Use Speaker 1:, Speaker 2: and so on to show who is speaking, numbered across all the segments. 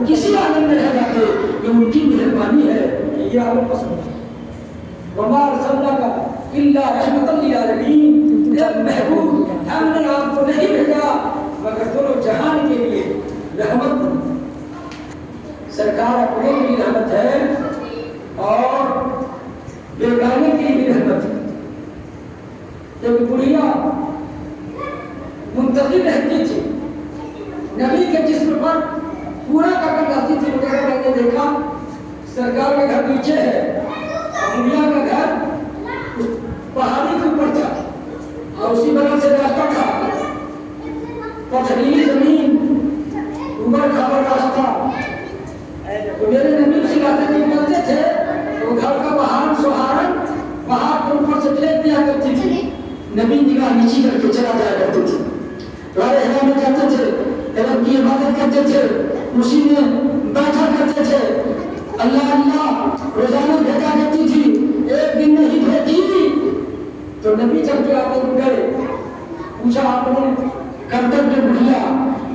Speaker 1: کسی عالم میں رہ جاتے یہ ان کی مہربانی ہے کہ یہ عالم پسند ہے. وما ارسلناک الا رحمۃ للعالمین، جب محبوب ہم نے آپ کو نہیں بھیجا مگر دونوں جہان کے لیے رحمت. سرکار اپنے کے لیے رحمت ہے اور بیگانے کے لیے رحمت ہے. جب بڑھیا منتظر رہتی تھی نبی کے جسم پر پورا کر جاتی تھی، وغیرہ میں نے دیکھا سرکار کا گھر نیچے ہے، دنیا کا گھر پہاڑی کے اوپر تھا اور اسی بغل سے راستہ تھا، پتھریلی زمین، اوپر کھابر راستہ. تو میرے نبی اسی راستے میں نکلتے تھے تو گھر کا پہاڑ سہارن پہاڑ کے اوپر سے کھینچ دیا کرتی تھی. نبی نگاہ نیچی کر کے چلا جایا کرتے تھے. غار حرا میں جاتے تھے، رب کی عبادت کرتے تھے، اسی میں بیٹھا کرتے تھے. اللہ اللہ روزانہ بھیجا کرتی تھی، ایک دن نہیں بھیجی تو نبی چل کے آتے گئے. پوچھا آپ نے کرتب میں بڑھیا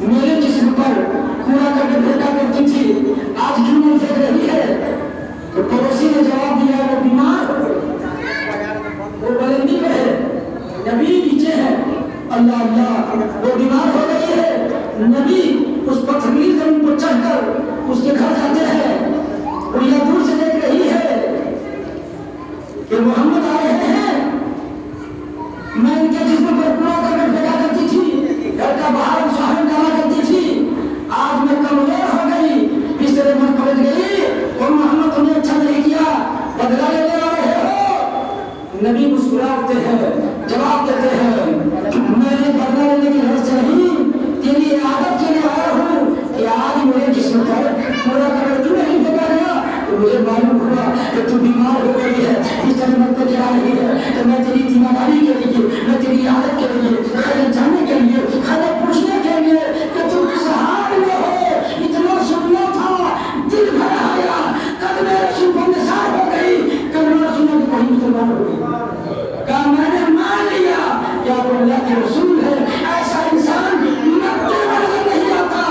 Speaker 1: میرے جسم پر پورا کر کے بھیجا کرتی تھی، آج کیوں نہیں بھیج رہی ہے؟ تو پڑوسی نے جواب دیا وہ بیمار ہو گئی، وہ بلندی پہ ہے، نبی نیچے ہے. اللہ اللہ وہ بیمار ہو گئی ہے. نبی اس پتھریلی زمین پر چڑھ کر اس کے گھر جاتے ہیں اور یہ دور سے دیکھ رہی ہے کہ محمد آ رہے ہیں. میں ان کے جسم پر پورا کر کے بھیجا کرتی تھی، گھر کا باہر سہارن ڈالا کرتی تھی، آج میں کمزور ہو گئی، بسترے پر پلٹ گئی اور محمد تمہیں اچھا نہیں کیا، بدلہ لینے آ رہے ہو. نبی مسکراتے ہیں، جواب دیتے ہیں میں نے بدلہ لینے کی غرض سے نہیں، تیری عادت کے لیے آیا ہوں کہ آج میرے جسم پر پورا کر کیوں نہیں بھیجا گیا. تو مجھے معلوم ہوا کہ تو بیمار ہو گئی ہے، اس طرح پر جا رہی ہے تو میں تیری ذمہ داری کے لیے، میں تیری عادت کے لیے، خیر جانے کے لیے، خیر پوچھنے کے لیے کہ تم کس حال میں ہو. اتنا سننا تھا دل بھر آیا، کل میرے رسول کو نثار ہو گئی، کل میں سنا کہ وہی مسلمان ہو گئی. کہا میں نے مان لیا یا تو اللہ کے رسول ہے. ایسا انسان نہیں آتا،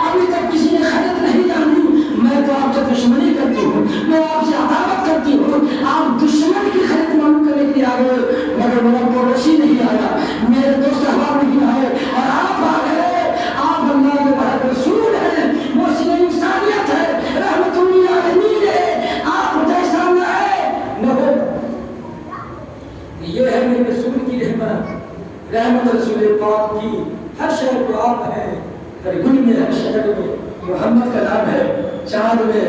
Speaker 1: ابھی تک کسی نے خیرت نہیں جانی. میں تو آپ سے دشمنی کرتی ہوں، میں آپ سے عداوت کرتی ہوں، آپ دشمن کی خیرت معلوم کرنے کے لیے آ گئے، مگر میرا پڑوسی نہیں آیا، میرے دوست احباب نہیں آئے اور آپ آ گئے. آپ اللہ کے بڑے رسول ہیں، محسن انسانیت ہے، رحمت للعالمین ہے، آپ جیسا نہ ہے نہ ہو. یہ ہے میرے رسول کی رحمت، رحمت رسول پاک کی. ہر شہر کو آپ ہے، ہر گل میں ہر شہر میں محمد کا نام ہے. چاند میں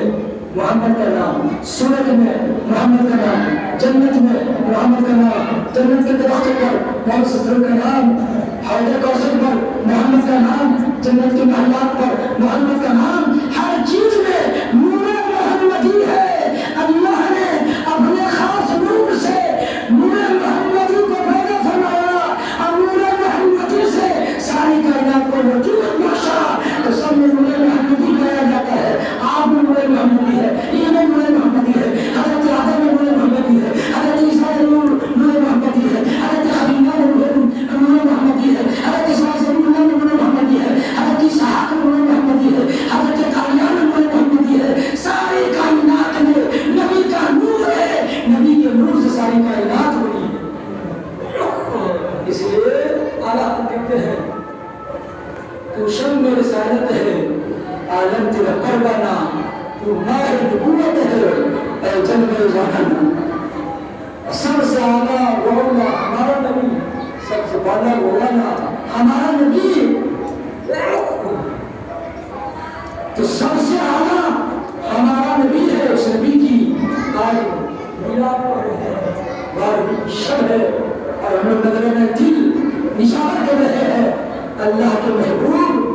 Speaker 1: محمد کا نام، سورج میں محمد کا نام، جنت میں محمد کا نام، جنت کے درخت پر محمد صلی اللہ علیہ وسلم کا نام، حوض کوثر پر محمد کا نام، جنت کے محلات پر محمد کا نام. ہر چیز میں نور محمدی ہے. اللہ نے اپنے خاص نور سے نور محمدی کو پیدا فرمایا اور نور محمدی سے ساری کائنات کو وجود بخشا. تو سب میں نور محمدی کہا جاتا ہے. آپ میں نور محمدی ہے، یہ میں نور محمدی ہے، حضرت آدم میں نور محمدی ہے، حضرت عیسیٰ میں نور محمدی ہے، حضرت خدیجہ میں نور محمدی ہے، حضرت اسماعیل میں نور محمدی ہے، حضرت اسحاق میں نور محمدی ہے، حضرت قالیان میں عالم تیرا قربانا تو ماہر نبوت ہے اے جلوہ جہانا سب سے اعلیٰ مولا ہمارا نبی سب سے بالا مولانا ہمارا نبی تو سب سے اعلیٰ ہمارا نبی ہے اس نبی کی آج میلاد پڑھ رہے ہیں 12ویں شب ہے اور ہم لوگ نظر میں دل نشان کر رہے ہیں اللہ کے محبوب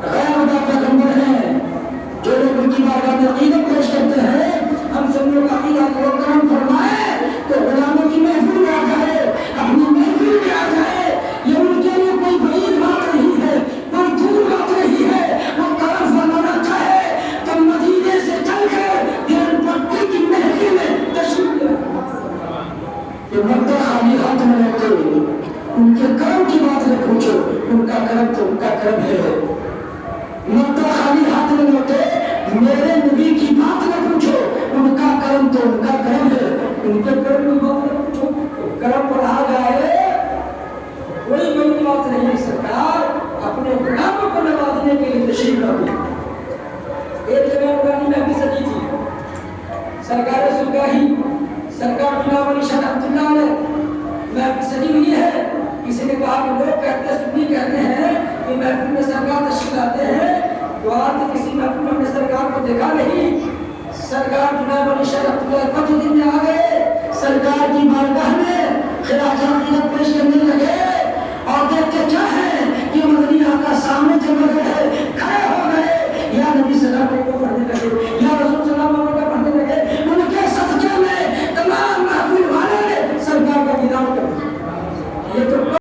Speaker 1: غیر مدد پیغمبر ہیں جو لوگ ان کی بارگاہ میں عقیدت پیش کرتے ہیں ہم سب لوگ عقیدہ کو کرم فرمائے تو غلاموں کی محفل میں آ جائے اپنی محفل میں آ جائے یہ ان کے لیے کوئی بعید بات نہیں ہے کوئی دور بات نہیں ہے وہ کرم فرمانا چاہے تو مدینے سے چل کر دیر پٹی کی محفل میں تشریف لے یہ مردہ خالی ہاتھ میں رہتے ان کے کرم کی بات نہ پوچھو ان کا کرم تو ان کا کرم ہے مردہ خالی ہاتھ میں ہوتے میرے نبی کی بات نہ پوچھو ان کا کرم تو ان کا کرم ہے ان کے کرم کی بات نہ پوچھو کرم پڑھا جائے کوئی بڑی بات نہیں سرکار اپنے غلاموں کو نوازنے کے لیے تشریف لائی ایک جگہ نورانی میں بھی سجی تھی سرکار سرگاہی سرکار جناب علی شاہ رحمۃ اللہ علیہ میں بھی سجی ہوئی ہے کسی نے کہا کہ لوگ کہتے ہیں سنی کہتے ہیں کہ محفل میں سرکار تشریف لاتے ہیں تو آج کسی محفل میں ہم نے سرکار کو دیکھا نہیں سرکار جناب علی شاہ رحمۃ اللہ علیہ 5 دن میں آ گئے سرکار کی بارگاہ میں خراج عقیدت پیش کرنے لگے اور دیکھتے کیا ہے کہ مدنی آقا سامنے جمع ہے کھڑے ہو